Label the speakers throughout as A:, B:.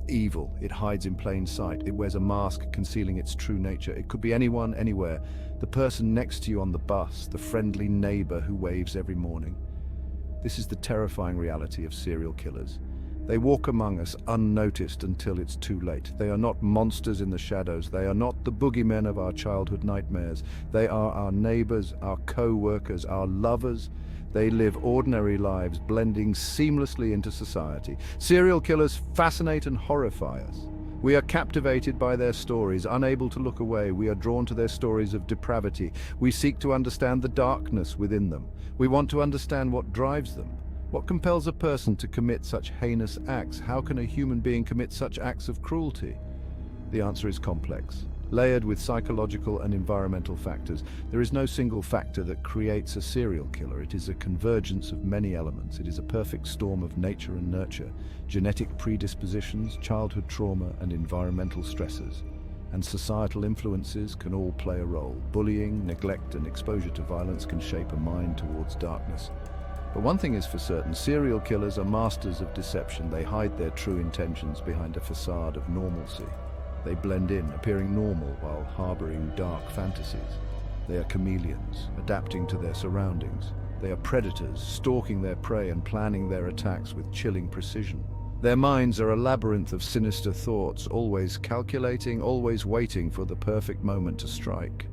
A: evil. It hides in plain sight. It wears a mask concealing its true nature. It could be anyone, anywhere. The person next to you on the bus, the friendly neighbor who waves every morning. This is the terrifying reality of serial killers. They walk among us unnoticed until it's too late. They are not monsters in the shadows. They are not the boogeymen of our childhood nightmares. They are our neighbors, our co-workers, our lovers. They live ordinary lives, blending seamlessly into society. Serial killers fascinate and horrify us. We are captivated by their stories, unable to look away. We are drawn to their stories of depravity. We seek to understand the darkness within them. We want to understand what drives them. What compels a person to commit such heinous acts? How can a human being commit such acts of cruelty? The answer is complex, layered with psychological and environmental factors. There is no single factor that creates a serial killer. It is a convergence of many elements. It is a perfect storm of nature and nurture, genetic predispositions, childhood trauma, and environmental stresses. And societal influences can all play a role. Bullying, neglect, and exposure to violence can shape a mind towards darkness. But one thing is for certain, serial killers are masters of deception. They hide their true intentions behind a facade of normalcy. They blend in, appearing normal while harboring dark fantasies. They are chameleons, adapting to their surroundings. They are predators, stalking their prey and planning their attacks with chilling precision. Their minds are a labyrinth of sinister thoughts, always calculating, always waiting for the perfect moment to strike.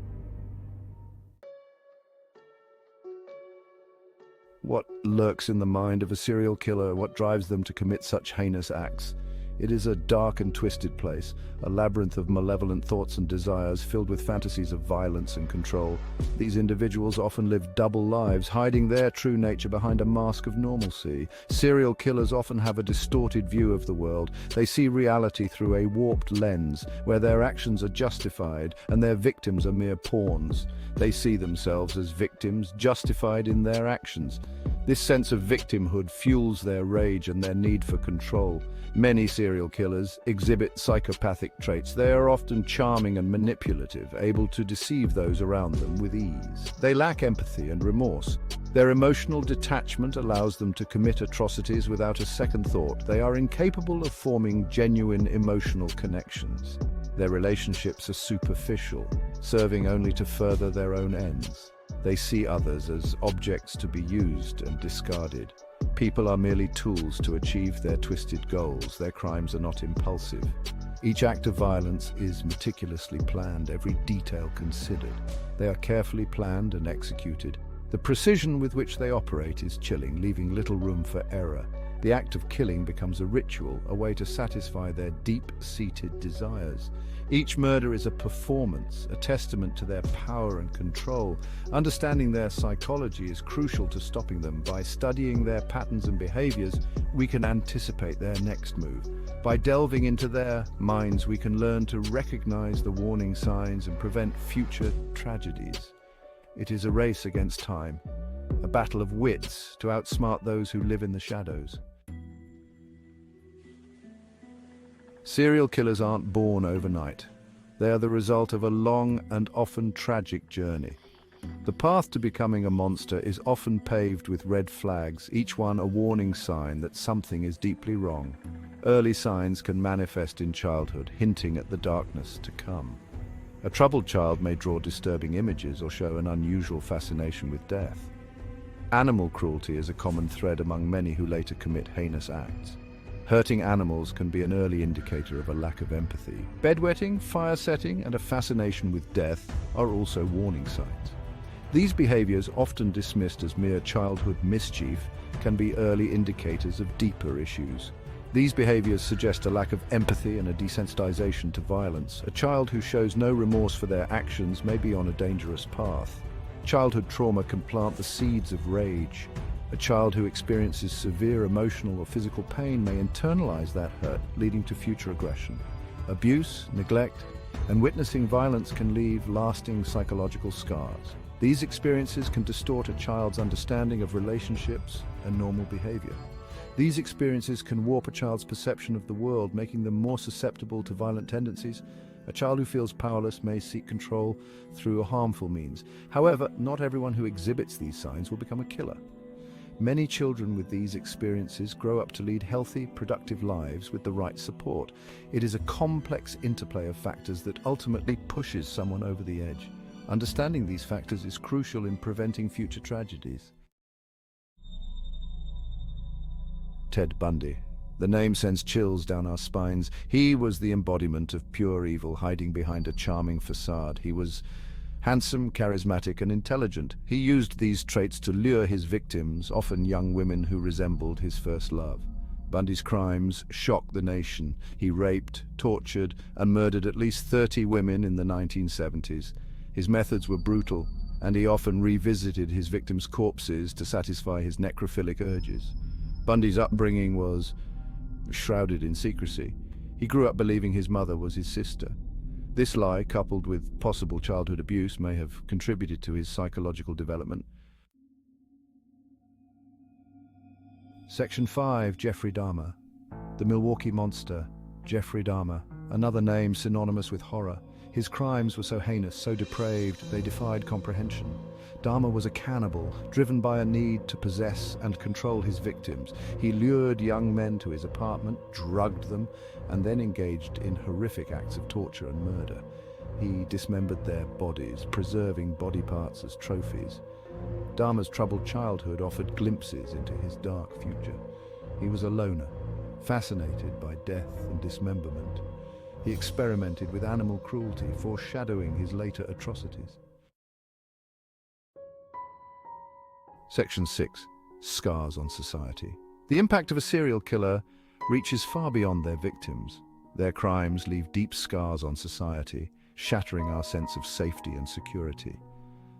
A: What lurks in the mind of a serial killer? What drives them to commit such heinous acts? It is a dark and twisted place, a labyrinth of malevolent thoughts and desires filled with fantasies of violence and control. These individuals often live double lives, hiding their true nature behind a mask of normalcy. Serial killers often have a distorted view of the world. They see reality through a warped lens, where their actions are justified and their victims are mere pawns. They see themselves as victims, justified in their actions. This sense of victimhood fuels their rage and their need for control. Many serial killers exhibit psychopathic traits. They are often charming and manipulative, able to deceive those around them with ease. They lack empathy and remorse. Their emotional detachment allows them to commit atrocities without a second thought. They are incapable of forming genuine emotional connections. Their relationships are superficial, serving only to further their own ends. They see others as objects to be used and discarded. People are merely tools to achieve their twisted goals. Their crimes are not impulsive. Each act of violence is meticulously planned, every detail considered. They are carefully planned and executed. The precision with which they operate is chilling, leaving little room for error. The act of killing becomes a ritual, a way to satisfy their deep-seated desires. Each murder is a performance, a testament to their power and control. Understanding their psychology is crucial to stopping them. By studying their patterns and behaviors, we can anticipate their next move. By delving into their minds, we can learn to recognize the warning signs and prevent future tragedies. It is a race against time, a battle of wits to outsmart those who live in the shadows. Serial killers aren't born overnight. They are the result of a long and often tragic journey. The path to becoming a monster is often paved with red flags, each one a warning sign that something is deeply wrong. Early signs can manifest in childhood, hinting at the darkness to come. A troubled child may draw disturbing images or show an unusual fascination with death. Animal cruelty is a common thread among many who later commit heinous acts. Hurting animals can be an early indicator of a lack of empathy. Bedwetting, fire setting, and a fascination with death are also warning signs. These behaviors, often dismissed as mere childhood mischief, can be early indicators of deeper issues. These behaviors suggest a lack of empathy and a desensitization to violence. A child who shows no remorse for their actions may be on a dangerous path. Childhood trauma can plant the seeds of rage. A child who experiences severe emotional or physical pain may internalize that hurt, leading to future aggression. Abuse, neglect, and witnessing violence can leave lasting psychological scars. These experiences can distort a child's understanding of relationships and normal behavior. These experiences can warp a child's perception of the world, making them more susceptible to violent tendencies. A child who feels powerless may seek control through harmful means. However, not everyone who exhibits these signs will become a killer. Many children with these experiences grow up to lead healthy, productive lives with the right support. It is a complex interplay of factors that ultimately pushes someone over the edge. Understanding these factors is crucial in preventing future tragedies. Ted Bundy. The name sends chills down our spines. He was the embodiment of pure evil, hiding behind a charming facade. He was handsome, charismatic, and intelligent. He used these traits to lure his victims, often young women who resembled his first love. Bundy's crimes shocked the nation. He raped, tortured, and murdered at least 30 women in the 1970s. His methods were brutal, and he often revisited his victims' corpses to satisfy his necrophilic urges. Bundy's upbringing was shrouded in secrecy. He grew up believing his mother was his sister. This lie, coupled with possible childhood abuse, may have contributed to his psychological development. Section 5. Jeffrey Dahmer. The Milwaukee Monster. Jeffrey Dahmer, another name synonymous with horror. His crimes were so heinous, so depraved, they defied comprehension. Dahmer was a cannibal, driven by a need to possess and control his victims. He lured young men to his apartment, drugged them, and then engaged in horrific acts of torture and murder. He dismembered their bodies, preserving body parts as trophies. Dahmer's troubled childhood offered glimpses into his dark future. He was a loner, fascinated by death and dismemberment. He experimented with animal cruelty, foreshadowing his later atrocities. Section 6. Scars on society. The impact of a serial killer reaches far beyond their victims. Their crimes leave deep scars on society, shattering our sense of safety and security.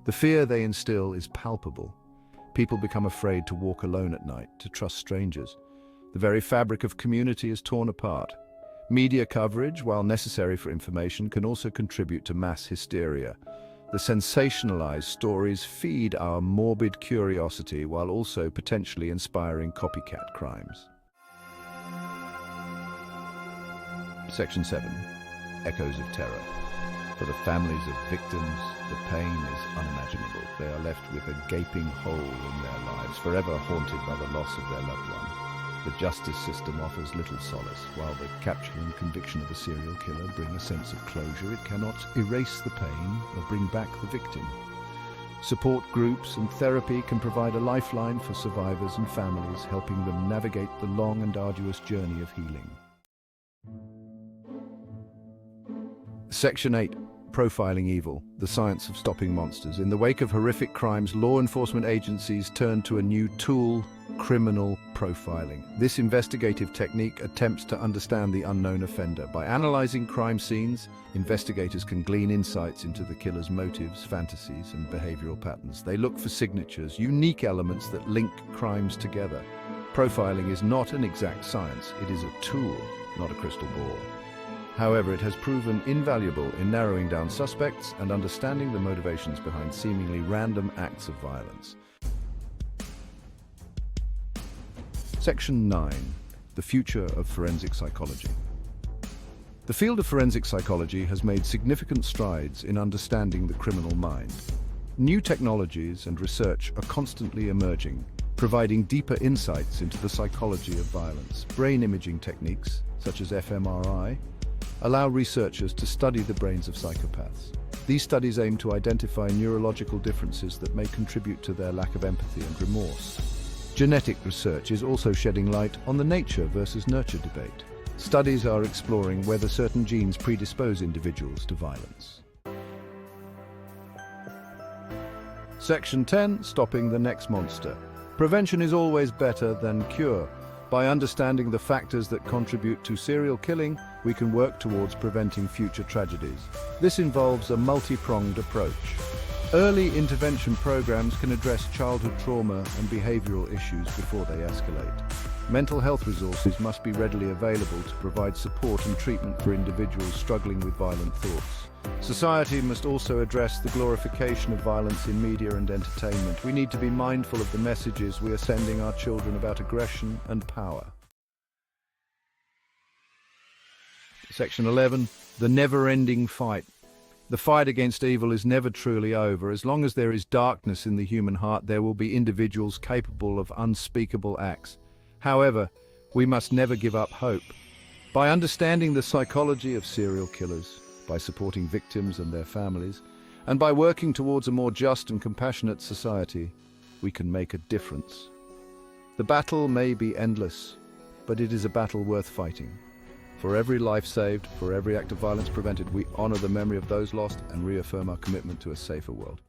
A: The fear they instill is palpable. People become afraid to walk alone at night, to trust strangers. The very fabric of community is torn apart. Media coverage, while necessary for information, can also contribute to mass hysteria. The sensationalized stories feed our morbid curiosity while also potentially inspiring copycat crimes. Section 7. Echoes of terror. For the families of victims, the pain is unimaginable. They are left with a gaping hole in their lives, forever haunted by the loss of their loved one. The justice system offers little solace. While the capture and conviction of a serial killer bring a sense of closure, it cannot erase the pain or bring back the victim. Support groups and therapy can provide a lifeline for survivors and families, helping them navigate the long and arduous journey of healing. Section 8. Profiling evil, the science of stopping monsters. In the wake of horrific crimes, law enforcement agencies turn to a new tool: criminal profiling. This investigative technique attempts to understand the unknown offender. By analyzing crime scenes, investigators can glean insights into the killer's motives, fantasies, and behavioral patterns. They look for signatures, unique elements that link crimes together. Profiling is not an exact science. It is a tool, not a crystal ball. However, it has proven invaluable in narrowing down suspects and understanding the motivations behind seemingly random acts of violence. Section 9. The future of forensic psychology. The field of forensic psychology has made significant strides in understanding the criminal mind. New technologies and research are constantly emerging, providing deeper insights into the psychology of violence. Brain imaging techniques, such as fMRI, allow researchers to study the brains of psychopaths. These studies aim to identify neurological differences that may contribute to their lack of empathy and remorse. Genetic research is also shedding light on the nature versus nurture debate. Studies are exploring whether certain genes predispose individuals to violence. Section 10. Stopping the next monster. Prevention is always better than cure. By understanding the factors that contribute to serial killing, we can work towards preventing future tragedies. This involves a multi-pronged approach. Early intervention programs can address childhood trauma and behavioral issues before they escalate. Mental health resources must be readily available to provide support and treatment for individuals struggling with violent thoughts. Society must also address the glorification of violence in media and entertainment. We need to be mindful of the messages we are sending our children about aggression and power. Section 11. The never-ending fight. The fight against evil is never truly over. As long as there is darkness in the human heart, there will be individuals capable of unspeakable acts. However, we must never give up hope. By understanding the psychology of serial killers, by supporting victims and their families, and by working towards a more just and compassionate society, we can make a difference. The battle may be endless, but it is a battle worth fighting. For every life saved, for every act of violence prevented, we honor the memory of those lost and reaffirm our commitment to a safer world.